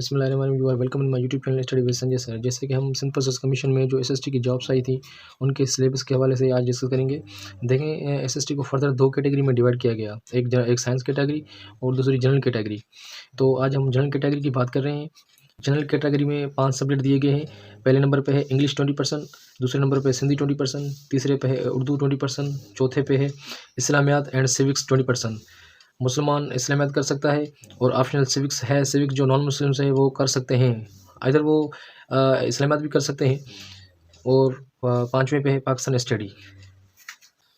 बिस्मिल्लाहिर्रहमानिर्रहीम। You are welcome in my YouTube channel study with Sanjay sir. जैसे कि हम सिंध प्रोसेस कमीशन में जो एसएसटी की जॉब्स आई थी उनके सिलेबस के हवाले से आज डिस्कस करेंगे। देखें, एसएसटी को फर्दर दो कैटेगरी में डिवाइड किया गया, एक साइंस कैटेगरी और दूसरी जनरल कैटेगरी। तो आज हम जनरल कैटेगरी की बात कर रहे हैं। जनरल कैटेगरी में 5 सब्जेक्ट दिए गए हैं। पहले नंबर पे है इंग्लिश 20%, दूसरे नंबर पे सिंधी 20%, तीसरे पे है उर्दू 20%, चौथे पे है इस्लामियात एंड सिविक्स 20%। मुसलमान इस्लामियात कर सकता है और ऑप्शनल सिविक्स है, सिविक्स जो नॉन मुस्लिम्स हैं वो कर सकते हैं, इधर वो इस्लामियात भी कर सकते हैं। और पाँचवें पे है पाकिस्तान स्टडी।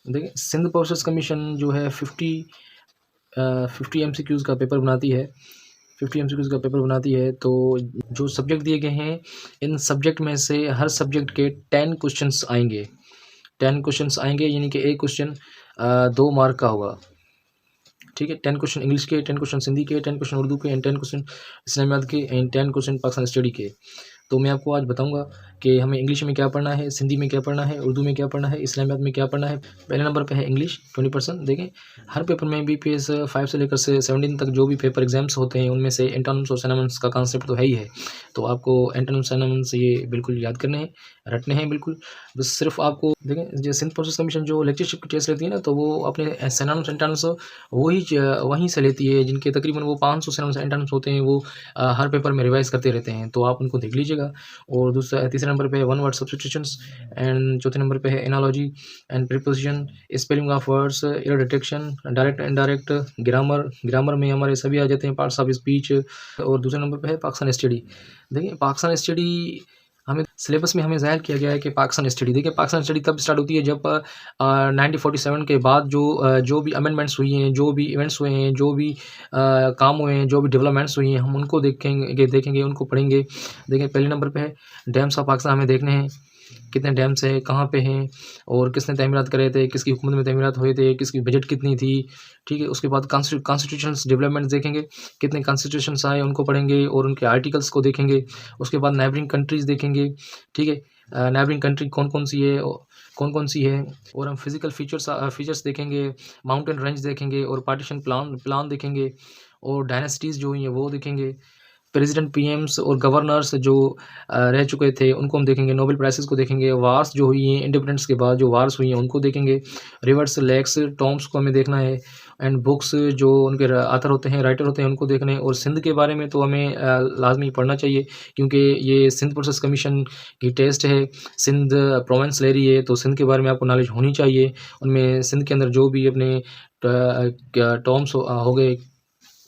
देखिए, सिंध प्रोसेस कमीशन जो है 50 MCQs का पेपर बनाती है। 50 MCQs का पेपर बनाती है। तो जो सब्जेक्ट दिए गए हैं, इन सब्जेक्ट में से हर सब्जेक्ट के 10 क्वेश्चंस आएंगे। 10 क्वेश्चंस आएंगे, यानी कि एक क्वेश्चन 2 मार्क का होगा। ठीक है, 10 क्वेश्चन इंग्लिश के, 10 क्वेश्चन सिंधी के, 10 क्वेश्चन उर्दू के एंड 10 क्वेश्चन इस्लामियात के एंड 10 क्वेश्चन पाकिस्तान स्टडी के। तो मैं आपको आज बताऊंगा कि हमें इंग्लिश में क्या पढ़ना है, सिंधी में क्या पढ़ना है, उर्दू में क्या पढ़ना है, इस्लामियात में क्या पढ़ना है। पहले नंबर पे है इंग्लिश 20%। देखें, हर पेपर में BPS 5 से लेकर से 17 तक जो भी पेपर एग्जाम्स होते हैं उनमें से एंटोनिम्स और सिनोनिम्स का कॉन्सेप्ट तो है ही है। तो आपको एंटोनिम्स सिनोनिम्स ये बिल्कुल याद करने हैं, रटने हैं बिल्कुल। बस सिर्फ आपको देखें, जो सिंध प्रोसेस कमीशन जो लेक्चरशिप की टेस्ट लेती है ना, तो वो अपने सिनोनिम्स एंटोनिम्स वहीं से लेती है, जिनके तकरीबन वो 500 सिनोनिम्स एंटोनिम्स होते हैं। वो हर पेपर में रिवाइज करते रहते हैं, तो आप उनको देख लीजिएगा। और तीसरे नंबर पे है वन वर्ड सब्स्टिट्यूशंस एंड चौथे नंबर पे है analogy and preposition, spelling of words, error detection, direct indirect, grammar में हमारे सभी आ जाते हैं, पार्ट्स ऑफ स्पीच। और दूसरे नंबर पे है पाकिस्तान स्टडी। देखिए, पाकिस्तान स्टडी हमें सिलेबस में हमें ज़ाहिर किया गया है कि पाकिस्तान स्टडी, देखिए पाकिस्तान स्टडी तब स्टार्ट होती है जब 1947 के बाद जो भी अमेंडमेंट्स हुई हैं, जो भी इवेंट्स हुए हैं, जो भी काम हुए हैं, जो भी डेवलपमेंट्स हुई हैं, हम उनको देखेंगे, उनको पढ़ेंगे। देखिए, पहले नंबर पे है डैम्स ऑफ पाकिस्तान, हमें देखने हैं कितने डैम्स हैं, कहाँ पे हैं और किसने तमीरात करे थे, किसकी हुकूमत में तमीरात हुए थे, किसकी बजट कितनी थी। ठीक है, उसके बाद कॉन्स्टिट्यूशंस डेवलपमेंट्स देखेंगे, कितने कॉन्स्टिट्यूशंस आए उनको पढ़ेंगे और उनके आर्टिकल्स को देखेंगे। उसके बाद नेबरिंग कंट्रीज़ देखेंगे। ठीक है, नेबरिंग कंट्री कौन कौन सी है और हम फिज़िकल फीचर्स देखेंगे, माउंटेन रेंज देखेंगे और पार्टीशन प्लान देखेंगे और डायनेस्टीज़ जो हुई हैं वो देखेंगे। प्रेसिडेंट, PMs और गवर्नर्स जो रह चुके थे उनको हम देखेंगे, नोबेल प्राइज़ेस को देखेंगे, वार्स जो हुई हैं इंडिपेंडेंस के बाद जो वार्स हुई हैं उनको देखेंगे, रिवर्स, लेक्स, टॉम्स को हमें देखना है एंड बुक्स जो उनके आथर होते हैं, राइटर होते हैं, उनको देखना है। और सिंध के बारे में तो हमें लाजमी पढ़ना चाहिए, क्योंकि ये सिंध प्रोसेस कमीशन की टेस्ट है, सिंध प्रोविंस ले रही है, तो सिंध के बारे में आपको नॉलेज होनी चाहिए। उनमें सिंध के अंदर जो भी अपने टॉम्स हो गए।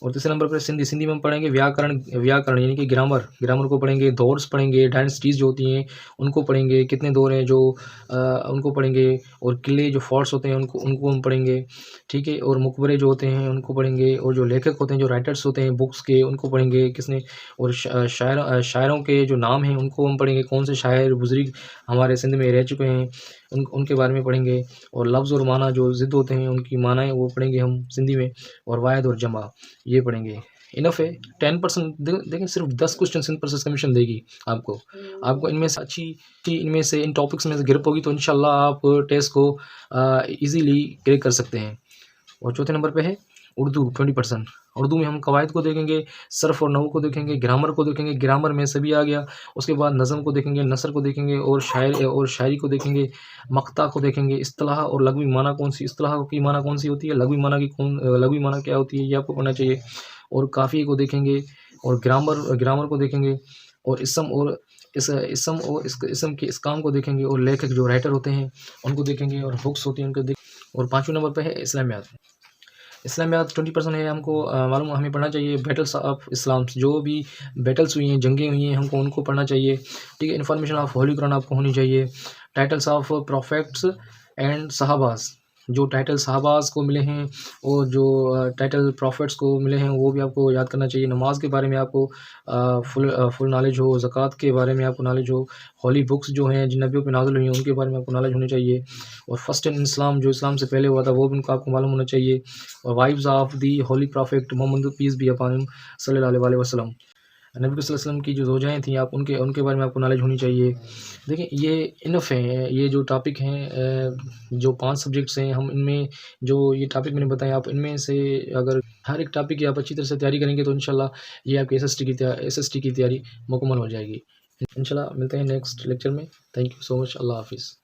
और तीसरे नंबर पर सिंधी में हम पढ़ेंगे व्याकरण यानी कि ग्रामर को पढ़ेंगे, दौर्स पढ़ेंगे, डायनेस्टीज़ जो होती हैं उनको पढ़ेंगे, कितने दौर हैं जो उनको पढ़ेंगे। और किले जो फोर्ट्स होते हैं उनको हम पढ़ेंगे। ठीक है, और मकबरे जो होते हैं उनको पढ़ेंगे, और जो लेखक होते हैं, जो राइटर्स होते हैं बुक्स के, उनको पढ़ेंगे किसने। और शायरों के जो नाम हैं उनको हम पढ़ेंगे, कौन से शायर बुजुर्ग हमारे सिंध में रह चुके हैं उनके बारे में पढ़ेंगे। और लफ्ज़ और माना जो ज़िद होते हैं उनकी मानाएँ वो पढ़ेंगे हम सिंधी में। और वाहिद और जमा ये पढ़ेंगे। इनफ है। 10% देखें, सिर्फ 10 क्वेश्चन सिंध प्रोसेस कमीशन देगी आपको इनमें से इनमें से इन टॉपिक्स में से ग्रिप होगी तो इंशाल्लाह आप टेस्ट को इजीली क्रैक कर सकते हैं। और चौथे नंबर पे है उर्दू 20%। उर्दू में हम कवायद को देखेंगे, सर्फ और नहू को देखेंगे, ग्रामर को देखेंगे, ग्रामर में सभी आ गया। उसके बाद नज़म को देखेंगे, नसर को देखेंगे और शायरी को देखेंगे, मक्ता को देखेंगे, इस्तिलाह और लघवी माना कौन सी, इस्तिलाह की माना कौन सी होती है, लघवी माना क्या होती है, ये आपको पढ़ना चाहिए। और काफ़ी को देखेंगे और ग्रामर को देखेंगे और इसम के इसकाम को देखेंगे और लेखक जो राइटर होते हैं उनको देखेंगे और बुक्स होती हैं उनको और पाँचवें नंबर पर है इस्लामियात। 20% है, हमको मालूम हमें पढ़ना चाहिए बैटल्स ऑफ इस्लाम, जो भी बैटल्स हुई हैं, जंगें हुई हैं, हमको उनको पढ़ना चाहिए। ठीक है, इन्फॉर्मेशन ऑफ होली कुरान आपको होनी चाहिए। टाइटल्स ऑफ प्रोफेट्स एंड सहाबास, जो टाइटल सहाबास को मिले हैं और जो टाइटल प्रॉफिट्स को मिले हैं वो भी आपको याद करना चाहिए। नमाज के बारे में आपको फुल नॉलेज हो, ज़कात के बारे में आपको नॉलेज हो, होली बुक्स जो हैं जिन नबियों पे नाज़िल हुई हैं उनके बारे में आपको नॉलेज होनी चाहिए। और फर्स्ट इन इस्लाम, जो इस्लाम से पहले हुआ था वो भी उनको आपको मालूम होना चाहिए। और wives of the holy prophet Muhammad peace be upon him सल्लल्लाहु अलैहि वसल्लम। नबी सल्लल्लाहु अलैहि वसल्लम की जो ज़ौजाएँ थीं, आप उनके उनके बारे में आपको नॉलेज होनी चाहिए। देखिए, ये इनफ़ है, ये जो टॉपिक हैं जो 5 सब्जेक्ट्स हैं, हम इनमें जो ये टॉपिक मैंने बताए, आप इनमें से अगर हर एक टॉपिक की आप अच्छी तरह से तैयारी करेंगे तो इंशाल्लाह ये आपकी एसएसटी की तैयारी मुकम्मल हो जाएगी। इंशाल्लाह मिलते हैं नेक्स्ट लेक्चर में। Thank you so much. अल्लाह हाफ़िज़।